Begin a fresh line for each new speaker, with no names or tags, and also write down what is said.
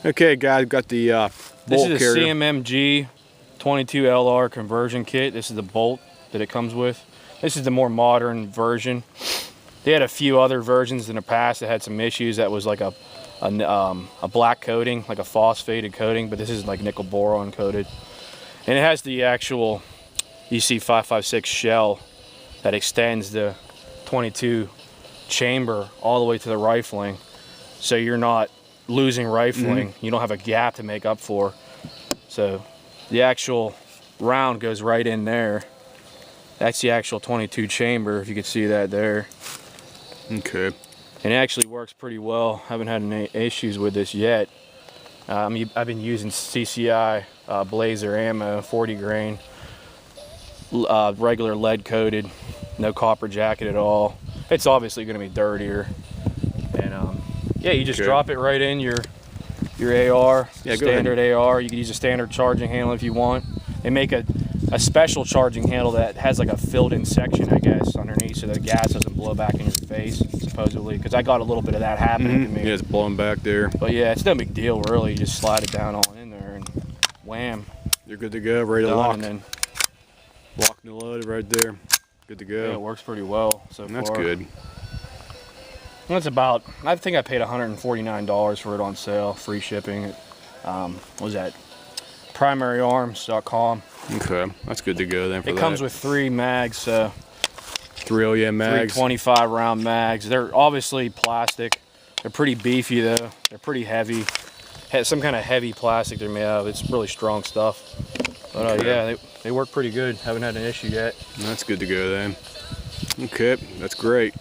Okay, guys, got the bolt
This is
carrier.
a CMMG 22 LR conversion kit. This is the bolt that it comes with. This is the more modern version. They had a few other versions in the past that had some issues. That was like a black coating, like a phosphated coating, but this is like nickel boron coated. And it has the actual EC556 shell that extends the 22 chamber all the way to the rifling. So you're not losing rifling. You don't have a gap to make up for. So the actual round goes right in there. That's the actual 22 chamber, if you can see that there.
Okay.
And it actually works pretty well. Haven't had any issues with this yet. I've been using CCI Blazer ammo, 40 grain, regular lead coated, no copper jacket at all. It's obviously going to be dirtier. And yeah, you just drop it right in your AR, standard AR. You can use a standard charging handle if you want. They make a special charging handle that has like a filled-in section, I guess, underneath, so the gas doesn't blow back in your face, supposedly. Because I got a little bit of that happening to me.
Yeah, it's blowing back there.
But yeah, it's no big deal, really. You just slide it down all in there, and wham.
You're good to go, ready to lock.
And then
lock and load right there. Good to go.
Yeah, it works pretty well so far.
That's good.
That's about, I think I paid $149 for it on sale, free shipping. What was that? PrimaryArms.com.
Okay, that's good to go then for that.
It comes with 3 mags,
3 OEM mags.
325 round mags. They're obviously plastic. They're pretty beefy though. They're pretty heavy. Some kind of heavy plastic they're made out of. It's really strong stuff. But yeah, they work pretty good. Haven't had an issue yet.
That's good to go then. Okay, that's great.